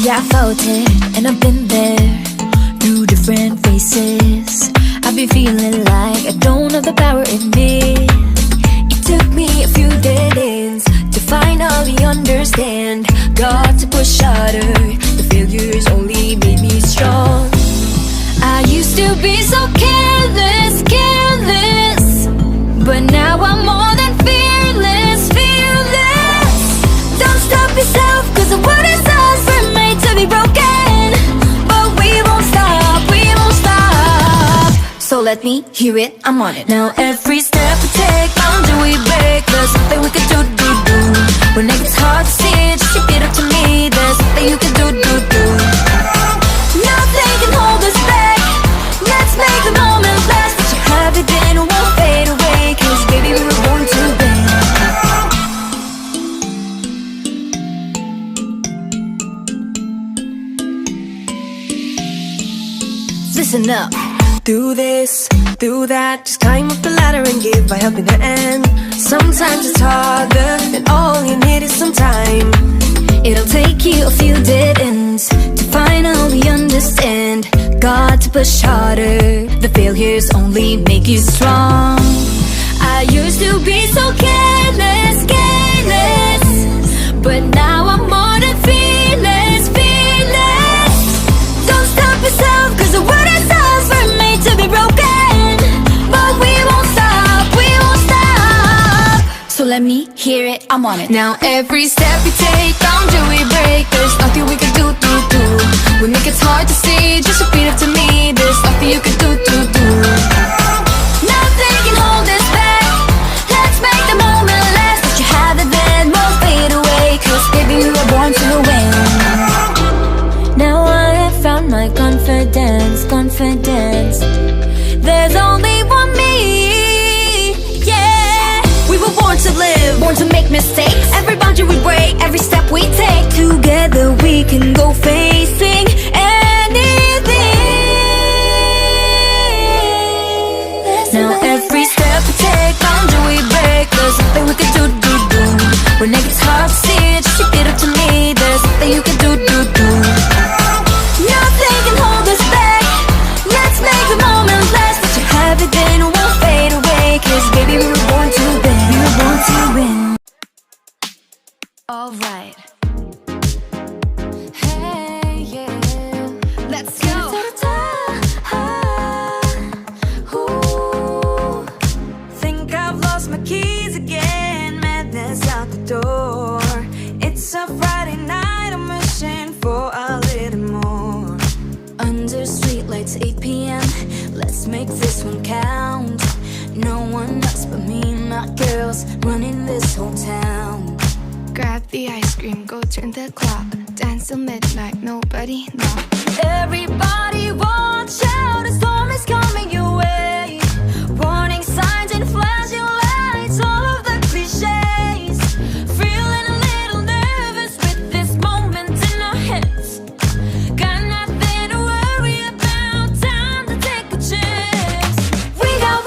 Yeah, I felt it, and I've been there through different faces. I've been feeling like I don't have the power in me. It took me a few dead ends to finally understand. Got to push harder, the failures only made me strong. I used to be so careless, careless, but now I'm more than fearless, fearless. Don't stop yourself, cause the world is ours, we're made to be broken. But we won't stop, we won't stop. So let me hear it, I'm on it. Now every step we take, boundary we break. There's nothing we can do. When it gets hard to see, just shake it up to me. There's nothing you can do. Nothing can hold us back. Let's make the moment last. Let you have it, then it won't fade away. Cause baby, we were born to win. Listen up. Do this, do that, just climb up the ladder and give a helping hand. Sometimes it's harder, and all you need is some time. It'll take you a few dead ends to finally understand. Got to push harder, the failures only make you strong. I used to be so careless, careless, but now I'm more than fearless, fearless. Don't stop yourself, cause the world is ours, we're made to be broken. But we won't stop, we won't stop. So let me hear it, I'm on it. Now every step we take, boundary we break. There's nothing we can do. We make it hard to see, just repeat it to me. There's nothing you can do. Nothing can hold us back. Let's make the moment last. Let you have it, then won't fade away. Cause baby, we were born to win. Now I have found my confidence, confidence. There's only one me, yeah. We were born to live, born to make mistakes. Every boundary we break, every step we take. Together we can go facing anything. Now every step we take, boundary we break. There's nothing we can do. When it gets hard to see, just shake it up to me. There's nothing you can do. Nothing can hold us back. Let's make the moment last. Let you have it, then it won't fade away. Cause baby, we were born to win. We were born to win. Alright. Hey, yeah. Let's go. Think I've lost my keys again. Madness out the door. It's a Friday night, I'm wishing for a little more. Under streetlights, 8 p.m. Let's make this one count. No one else but me and my girls running this whole town. Grab the ice cream, go turn the clock. Dance till midnight, nobody knock. Everybody watch out, a storm is coming your way. Warning signs and flashing lights, all of the cliches. Feeling a little nervous with this moment in our heads. Got nothing to worry about, time to take a chance. We got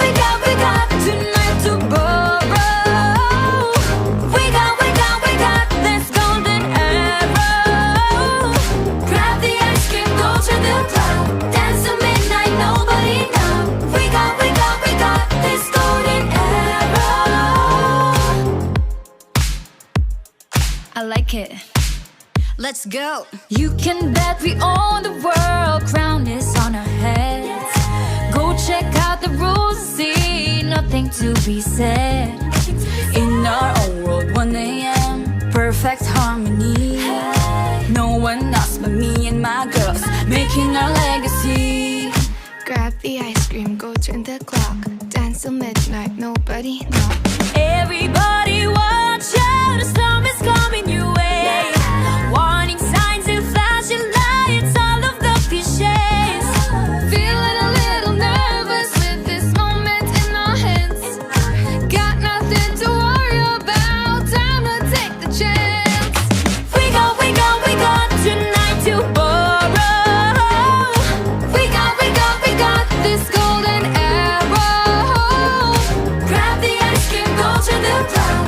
tonight to borrow. We got this golden arrow. Grab the ice cream, go to the club. Dance till midnight, nobody know. We got this golden arrow. I like it. Let's go. You can bet we own the world. Crown is on our heads. Go check out the rules and see. Nothing to be said. In our own world, 1 a.m. Perfect harmony. No one else but me and my girls making our legacy. Grab the ice cream, go turn the clock. Dance till midnight, nobody knock. Everybody watch out, a storm is coming your way. Warning signs and flashing lights, all of the cliches. Feeling a little nervous with this moment in our hands. Got nothing to worry about, time to take the chance. We got tonight to borrow. We got This golden arrow. grab the ice cream, go to the club.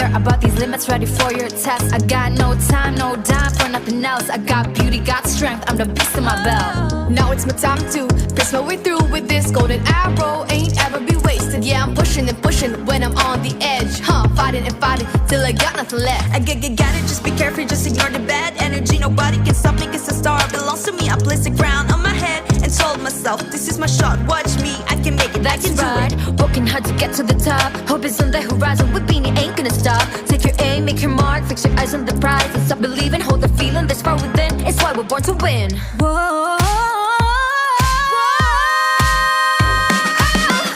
care about these limits, ready for your test. I got no time, no dime for nothing else. I got beauty, got strength, I'm the beast in my belt. Now it's my time to press my way through with this golden arrow. Ain't ever be wasted. Yeah, I'm pushing and pushing when I'm on the edge. Fighting and fighting till I got nothing left. I got it, just be careful, just ignore the bad energy. Nobody can stop me, cause the star belongs to me. I placed a crown on my head and told myself, this is my shot, watch me, I can make it, That's I can right, do it. working hard to get to the top. Hope is on the horizon, with Beanie ain't gonna stop. Take your aim, make your mark, fix your eyes on the prize. And stop believing, hold the feeling that's far within. It's why we're born to win. Whoa.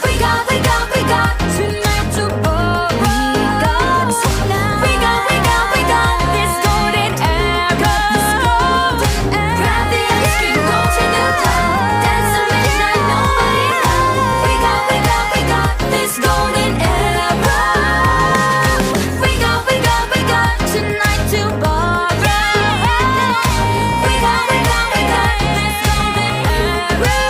We got tonight to borrow. We got this golden arrow. Grab the ice cream, go to the top. Dance the midnight, nobody knows. We got this golden arrow. We got tonight to borrow. We got this golden arrow.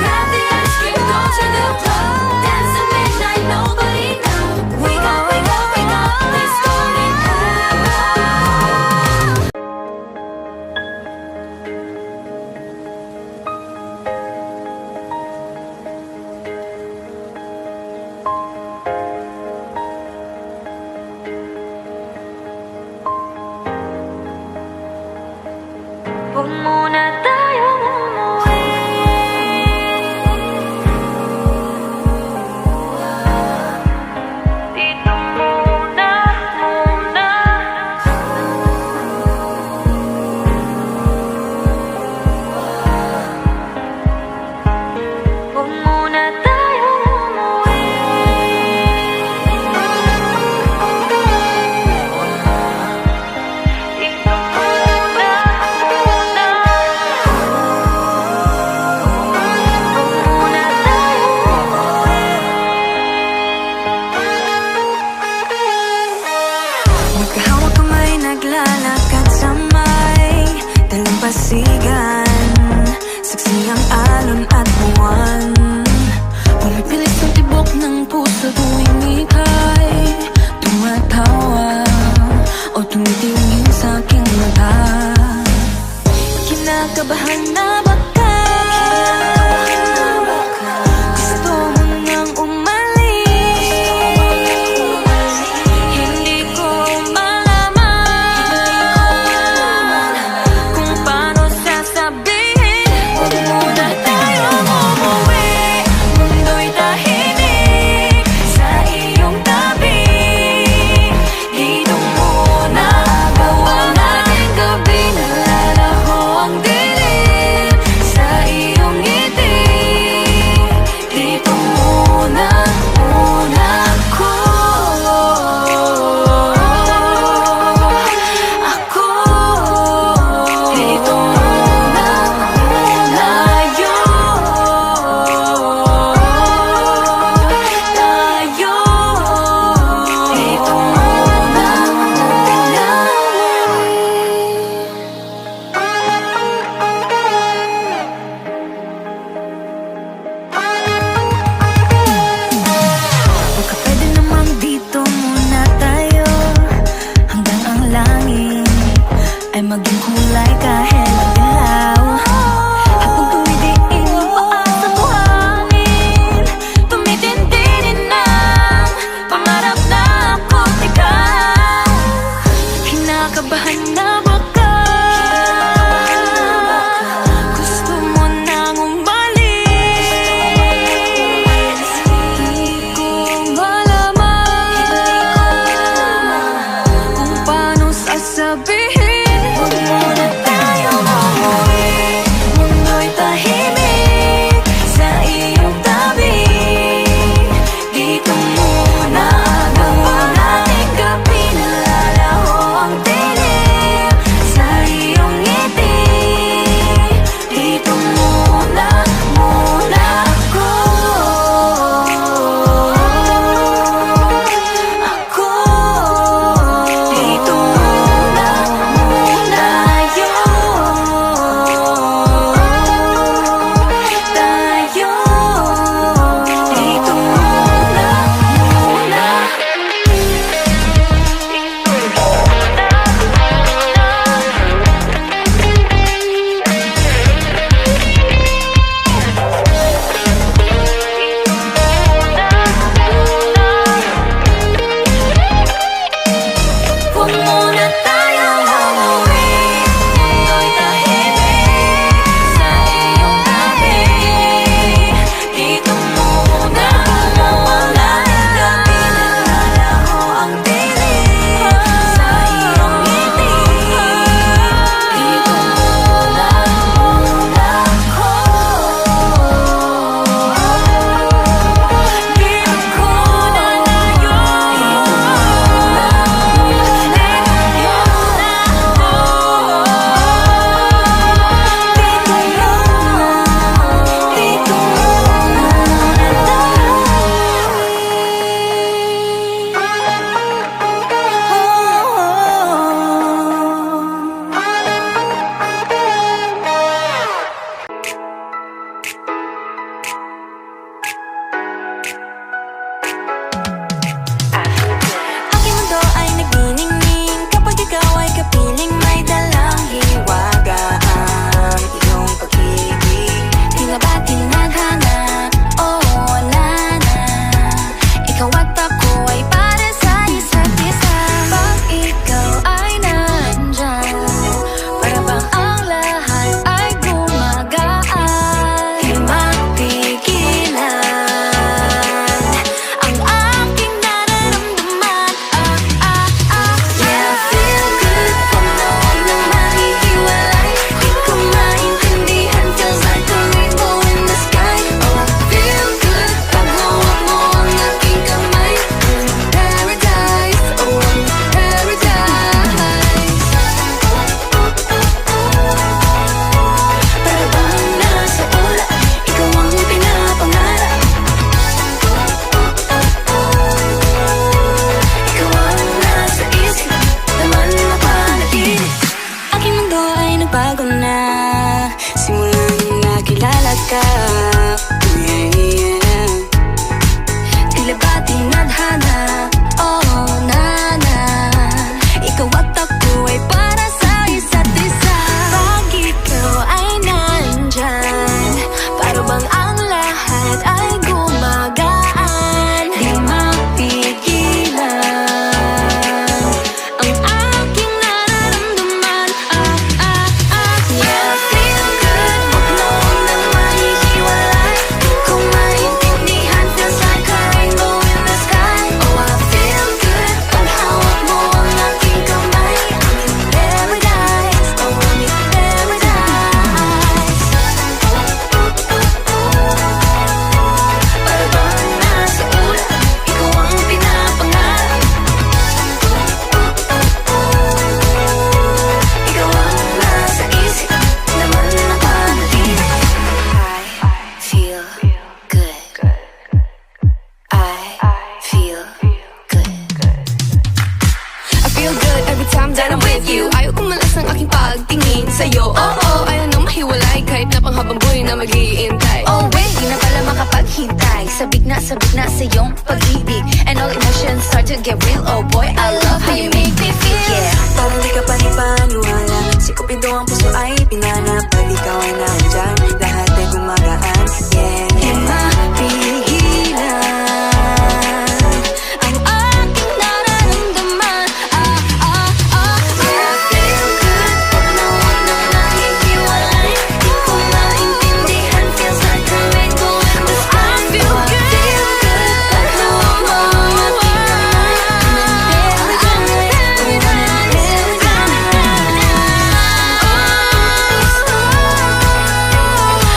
Grab the ice cream, go to the top. Dance the midnight, nobody knows. We got this golden arrow. Huwag muna tayong umuwi. Dito muna. Huwag muna tayong umuwi. Dito muna. Muna tayong umuwi. Magkahawak kamay, naglalakad sa may dalampasigan. Saksi ang alon at buwan. Pumipilis ang tibok ng puso tuwing ika'y tumatawa o tumitingin sa aking mata. Kinakabahan na ba ka? Gusto mo nang umalis? Hindi ko malaman kung paano sasabihin. Huwag muna tayong umuwi. Mundo'y tahimik sa iyong tabi. Dito muna habang ating gabi, nalalaho ang dilim sa iyong ngiti. Dito muna ako. Dito muna tayo. Dito muna baka pwede namang dito muna tayo hanggang ang langit ay maging kulay kahit dilaw. Habang tumidiin ang paa sa buhangin, tumitindi din ang pangarap na ako't ikaw. Kinakabahan na ba ka? Gusto mo nang umalis? Hindi ko malaman kung paano sasabihin. Huwag muna tayo feel good every time that I'm with you. Ayaw kong malas ang aking pagtingin sa'yo. Oh, ayaw nang mahiwalay kahit na panghabang buhay na mag-iintay. Oh wait, di na pala makapaghintay. Sabik na sa iyong pag-ibig. And all emotions start to get real. Oh boy, I love how you make me feel. Yeah. Parang di ka panipaniwala. Si Cupido ang puso ay pinanap. Pag ikaw ay nandyan, lahat ay gumagaan. Yeah, Di mapigilan ang aking nararamdaman. I feel good, pag nawag na nahihiwalay. Di ko maintindihan, feels like a rainbow in the sky. I feel good, pag nawag mo ang aking kamay.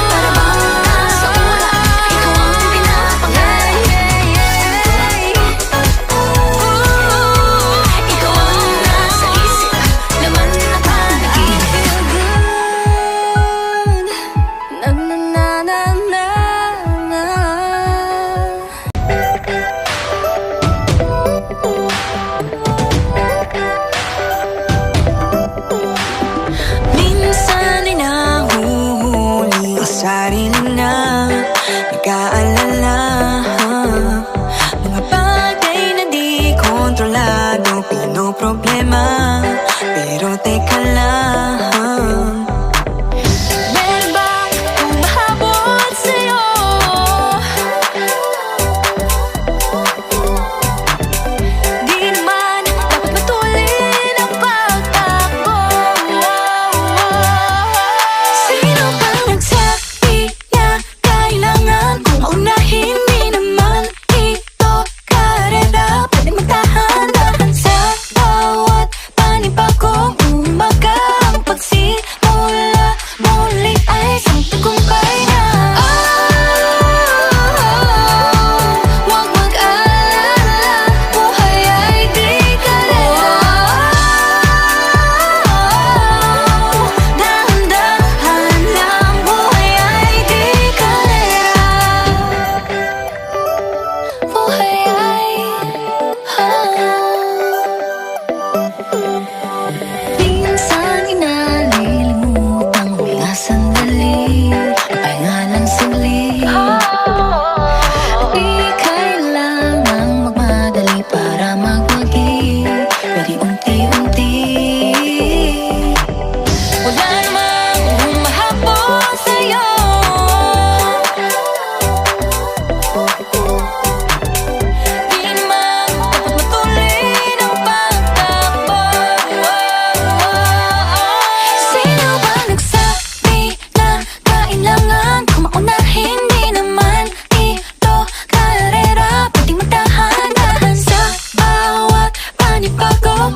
Para bang nasa una, ikaw ang pinapangarap. Ikaw ang nasa isip, laman na panaginip. Na na na na na na. minsan ay nahuhuli ang sarili na nag-aalala. Mga bagay na di kontrolado, pinoproblema. Pero teka lang, Meron bang humahabol sa'yo? Di naman dapat matulin ang pagtakbo. Sino bang nagsabi na kailangan kong maunahin? Di naman ito karera, pwede magtahan-tahan sa bawat panibagong umaga. Ang pagsimula muli ay isang tagumpay na. Huwag mag-alala, buhay ay di kalera. Dahan-dahan lang, buhay ay di kalera. Buhay ay minsan inalilimutan huminga sandali. Pahinga lang saglit. Di kailangang magmadali para magwagi. Pwede unti-unti. Wala namang humahabol sa'yo. Di naman dapat matulin ang pagtakbo. Sino ba nagsabi na kailangan kong maunahin? Di naman ito karera, pwedeng magtahan-tahan sa bawat panibagong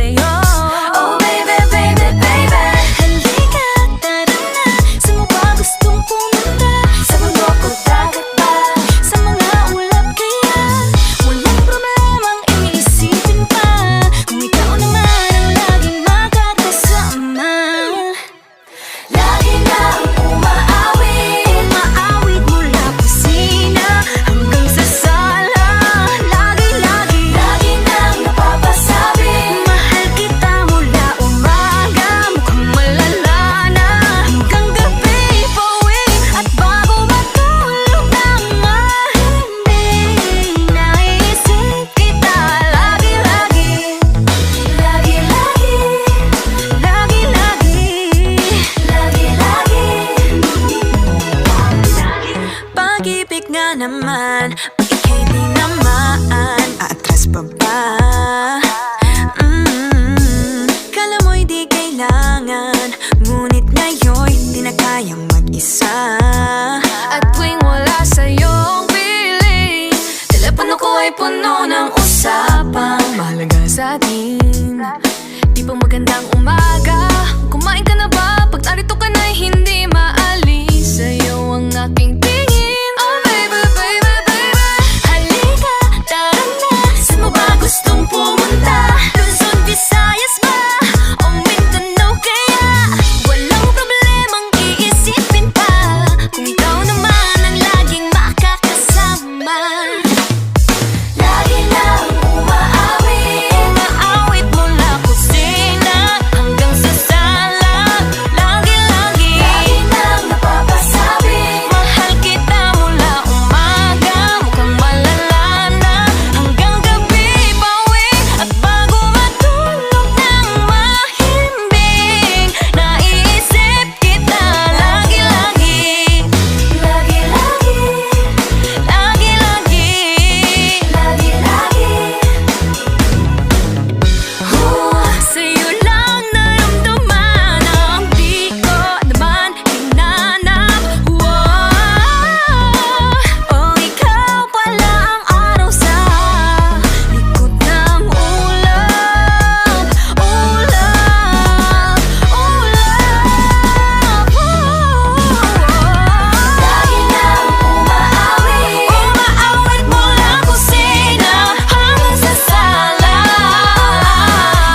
sa'yo. Oh baby, baby, baby, halika, tara na. Saan mo ba gustong pumunta? Sa mundo ko, dagat ba? Sa mga ulap kaya? Walang problemang iisipin pa, kung ikaw naman ang laging makakasama. Lagi lang umaawit, umaawit mula kusina hanggang sa sala. Lagi-lagi, lagi nang napapasabi, mahal kita mula umaga, mukhang malala na hanggang gabi. Pauwi at bago matulog nang mahimbing, naisip kita lagi-lagi, lagi-lagi, lagi-lagi, lagi-lagi. Pag-ibig nga naman, pag ika'y di naman, aatras pa ba? Kala mo'y di kailangan, ngunit ngayon'y di na kayang mag-isa. At tuwing wala sa'yong piling, telepono ko ay puno ng usapang mahalaga sa atin. Di pa magandang umaga, kumain ka na ba? Pag narito ka na'y hindi maalis sa'yo ang aking tingin. Oh baby, baby, baby, halika, tara na. Saan mo ba gustong pumunta? Luzon, Visayas ba? O Mindanao kaya? Walang problemang iisipin pa, kung ikaw naman ang laging makakasama. Lagi lang umaawit, umaawit mula kusina hanggang sa sala. Lagi-lagi, lagi nang napapasabi, mahal kita mula umaga, mukhang malala na hanggang gabi. Pauwi at bago matulog nang mahimbing, naisip kita lagi-lagi, lagi-lagi, lagi-lagi, lagi-lagi. Sa'yo lang naramdaman ang di ko naman hinanap. Oh, ikaw pala ang araw sa likod ng ulap, ulap, ulap. Lagi nang umaawit, umaawit mula kusina hanggang sa sala.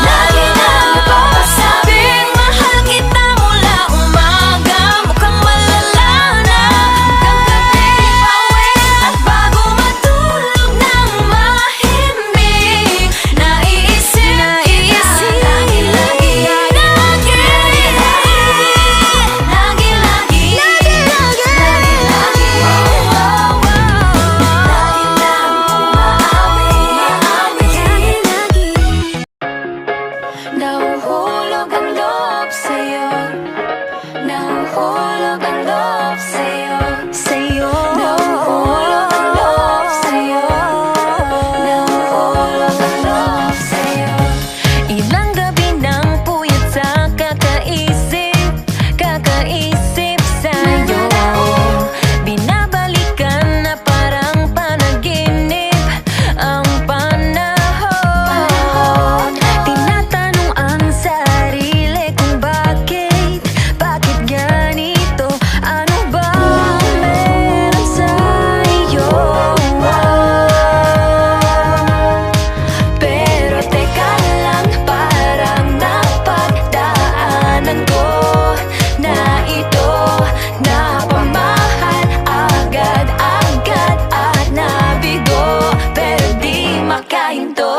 Lagi nang napapasabing, mahal kita mula umaga, mukhang malala na hanggang gabi. Pauwi at bago matulog nang mahimbing, naisip kita lagi-lagi, lagi-lagi, lagi-lagi, lagi-lagi. Nahuhulog ang loob sa'yo, nahuhulog ang loob sa'yo, sa'yo. Nahuhulog ang loob sa'yo, nahuhulog ang loob sa'yo. Ilang gabi nang puyat sa kakaisip, kakaisip sa'yo. Binabalikan na parang panaginip ang panahon. Tinatanong ang sarili kung bakit ganito? Ano ba ang meron sa'yo? Pero teka lang, parang napagdaanan ko na ito, napamahal agad-agad at nabigo, pero di makahinto.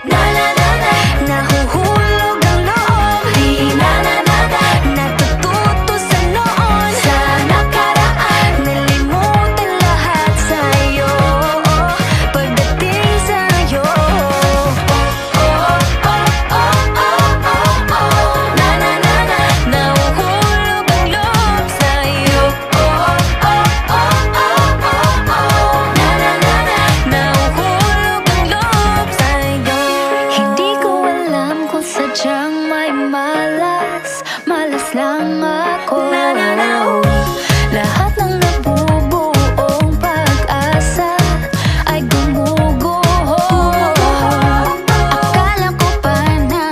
Na-na-na-na, nahuhulog ang loob, di na-na-na-na, natututo sa noon, sa nakaraan, nalimutan lahat sa'yo, pagdating sa'yo. Na-na-na-na, nahuhulog ang loob sa'yo. Na-na-na-na, nahuhulog ang loob sa'yo. Hindi ko alam kung sadyang may malas, malas lang ako. Lahat ng nabubuong pag-asa ay gumuguho. Akala ko pa na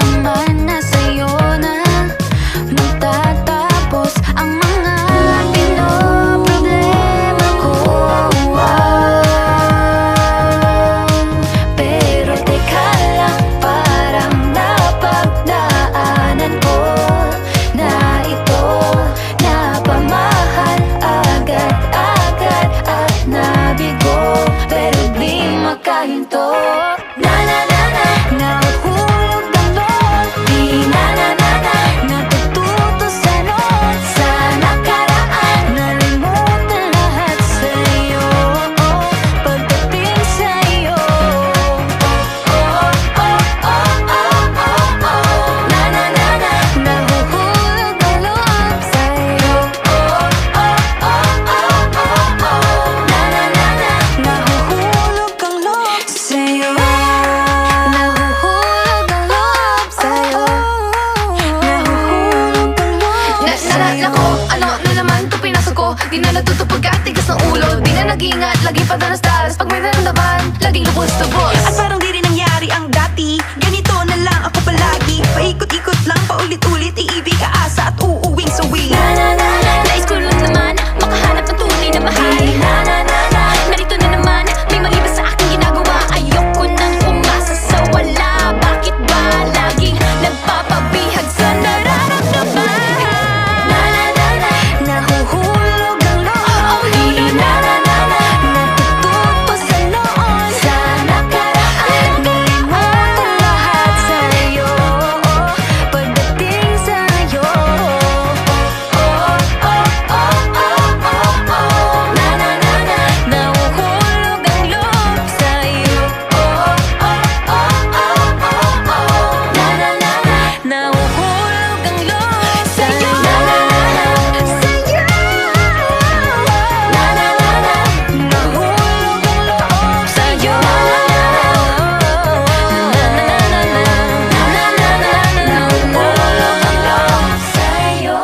Di na natuto pagkatigas ng ulo. Di na nag-ingat, lagi pa danas-danas. Pag may naramdaman, laging lubos to boss. At parang di rin nangyari ang dati. Ganito na lang ako palagi. Paikot-ikot lang, paulit-ulit. Iibig, aasa at uuwing sawi. Nais ko lang naman makahanap ng tunay na mahal. Narito na naman, may mali ba sa aking ginagawa? Ayoko nang umasa sa wala. Bakit ba laging nagpapabihag sa nararamdaman? Nahuhulog ang loob. Di natututo sa noon. Sa nakaraan, kalimutan lahat sa'yo. Pagdating sa'yo, nahuhulog ang loob sa'yo. Nahuhulog ang loob sa'yo. Nahuhulog ang loob sa'yo. Nahuhulog ang loob sa'yo.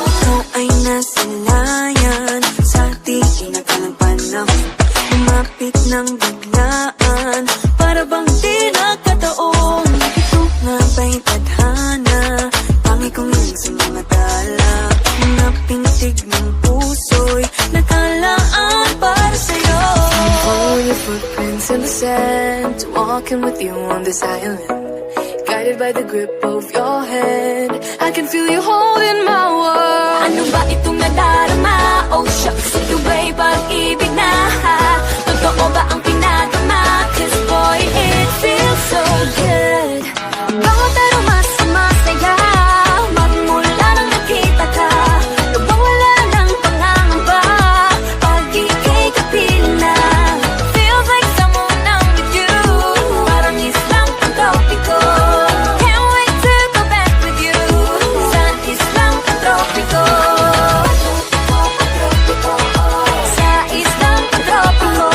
Ito ay nasilayan sa di inakalang panahon. Lumapit ng biglaan, para bang di nagkataon. Ito nga ba'y tadhana? Pangit kong lang sa mga tala. Mga pintig ng puso'y nakalaan para sa'yo. Follow your footprints in the sand, walking with you on this island. Guided by the grip of your hand, I can feel you holding my world. Ano ba itong nadarama? Oh shucks, ito ba'y pag-ibig na? Totoo ba ang pinagama? 'Cause boy, it feels so good. Bawat araw mas masaya, magmula nang nakita ka. Nawawala ng pangangamba, pag ika'y kapiling na. Feels like someone I'm with you, parang islang pang-tropiko. Can't wait to go back with you, sa islang pang-tropiko. Sa islang pang-tropiko.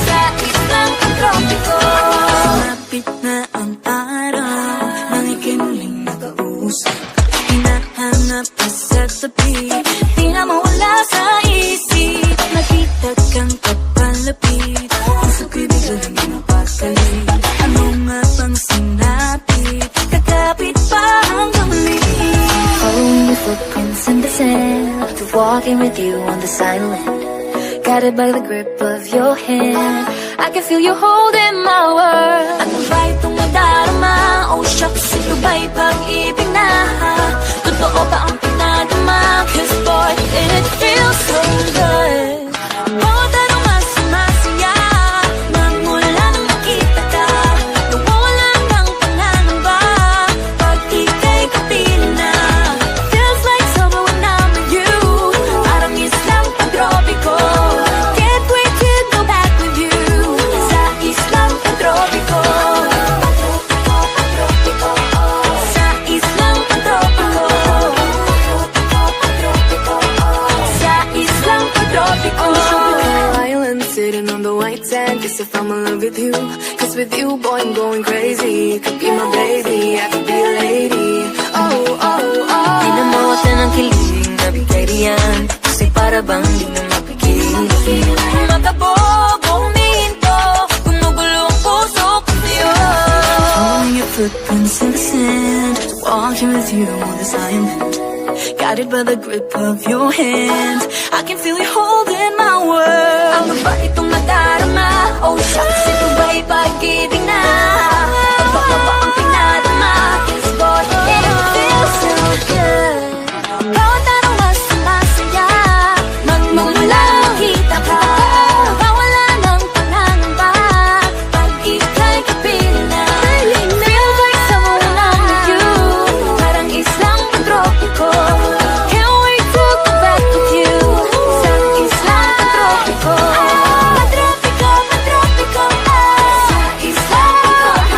Sa islang pang-tropiko. Malapit na ang araw nang ika'y muling nakausap. Hinahanap ka sa tabi, Di na mawala sa isip. nakita kang kapalapit. Puso ko'y biglang napakalit. Ano nga bang sinapit? Kakapit pa hanggang muli. Following your footprints in the sand, walking with you on this island. Guided by the grip of your hand, I can feel you holding my world. Ano ba itong nadarama? Oh shucks, ito ba'y pag-ibig na? Totoo ba ang pinadama? 'Cause boy, it feels so good. Bawat araw mas masaya, magmula nang nakita ka. Nawawala ng pangangamba, pag ika'y kapiling na. Feels like summer when I'm with you, parang islang pang-tropiko. Can't wait to go back with you, sa islang pang-tropiko. Sa islang pang-tropiko. Sa islang pang-tropiko. On the tropical island, sitting on the white sand. Guess if I'm in love with you, 'cause with you, boy, I'm going crazy. You could be my baby, I could be a lady. Oh, oh, oh. Di na mawata ng kilig, nabigay riyan. Kasi para bang di na mapigil. Makabog, huminto, gumugulo ang puso ko sa'yo. Following your footprints in the sand, walking with you on this island. Guided by the grip of your hand, I can feel you holding my world. Ano ba itong nadarama? Oh shucks, ito ba'y pag-ibig na? Totoo ba ang pinadama? 'Cause boy, it feels so good. Bawat araw mas masaya, magmula nang kita ka. Nawawala ng pangangamba, pag ika'y kapiling na. Feels like someone I'm with you, parang islang pang-tropiko. Can't wait to go back with you, sa islang pang-tropiko. Pang-tropiko, pang-tropiko, sa islang pang-tropiko.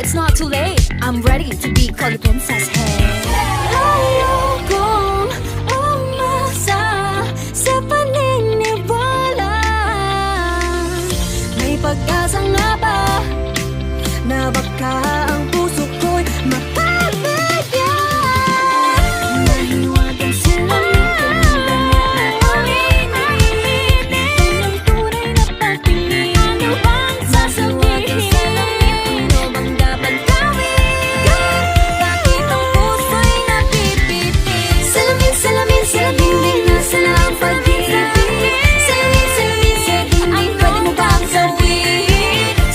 it's not too late. I'm ready to be called a princess. Hey. Ayokong umasa sa paniniwala. May pag-asa nga ba na baka ang puso ko'y mapapaya? Nahiwagan sila ng ulit-ulit. Ito ng tunay na pagtingin. Ano bang sasabihin? Ano bang dapat gawin? Bakit ang puso'y napipitin? Salamin, salamin sa dingding, nasa na ang pag-ibig? Salamin, salamin sa dingding, pwede mo bang gawin?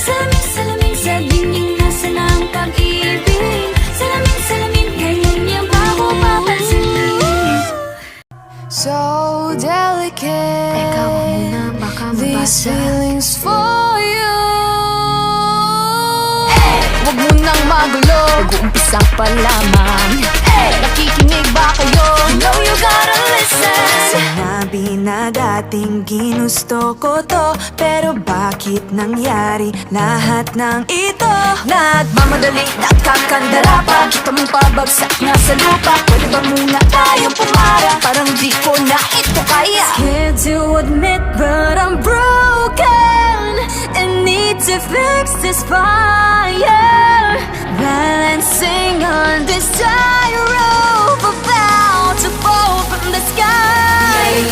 Salamin, salamin sa dingding, nasa na ang pag-ibig? Salamin, salamin, ngayon niya ba ako papansinin? So delicate. Teka, wag muna, baka These mabasa. feelings for you. Wag mo nang magulo, nag-uumpisa pa lamang. Nakikinig ba kayo? You know you gotta listen. Sinabi na dating ginusto ko to, pero bakit nangyari lahat ng ito? Nagmamadali, nakakandara pa. Kita mong pabagsak na sa lupa. Pwede ba muna tayong pumara? Parang di ko na ito kaya. Scared to admit, but I'm broken and need to fix this fire. Balancing on this tightrope, about to fall from the sky.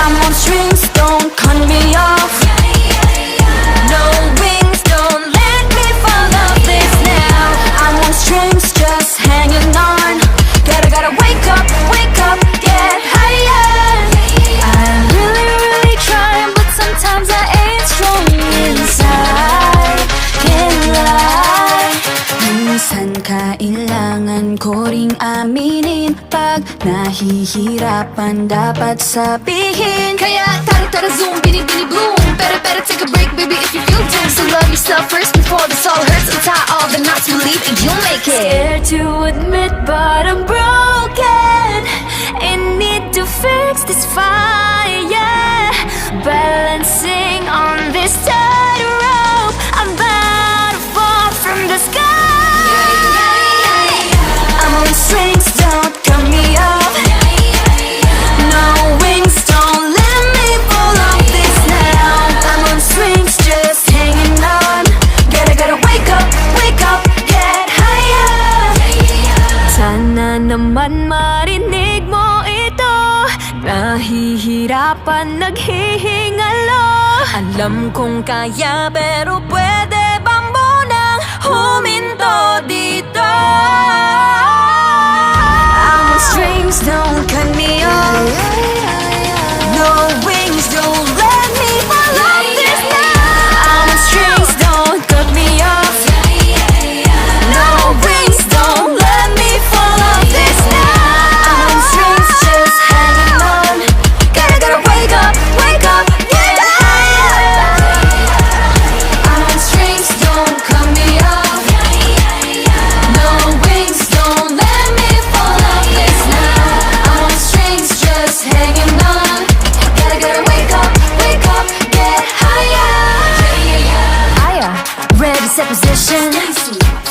I'm on strings, don't cut me off. No wings, don't let me fall off this now. I'm on strings, just hanging on. Gotta wake up, get higher. I'm really trying, but sometimes I ain't strong inside. Can't lie. Minsan kailangan ko ring aminin, pag nahihirapan dapat sabihin. Kaya tara zoom, bini boom. Better take a break, baby, if you feel doom. So love yourself first before this all hurts. Untie all the knots, believe it, you'll make it. Scared to admit, but I'm broken and need to fix this fire. Balancing on this tightrope, I'm about to fall from the sky. I'm on strings, don't cut me off. No wings, don't let me fall off this now. I'm on strings, just hanging on. Gotta wake up, get higher. Sana naman marinig mo ito. Nahihirapan, naghihingalo. Alam kong kaya, pero pwede bang munang huminto dito? I'm on strings, don't cut me off. No wings, don't let me fall off this now. I'm on strings, don't cut me off. No wings, don't let me fall off this now. I'm on strings, just hanging on. Gotta wake up, get higher. I'm on strings, don't cut me off. No wings, don't let me fall off this now. I'm on strings, just hanging on. Gotta wake up, get higher. Aya, ready, set position.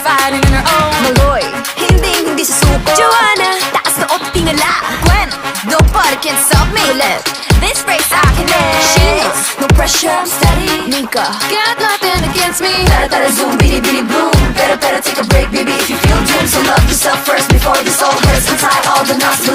Fighting on her own. Maloy, hindi susuko. Joanna, taas na o tingala. Gwen, nobody can stop me. Colette, this race I can end. Sheila, no pressure, I'm steady. Nika, got nothing against me. Tara zoom, bini boom. Better take a break, baby, if you feel doomed. So love yourself first before this all hurts. Untie all the knots.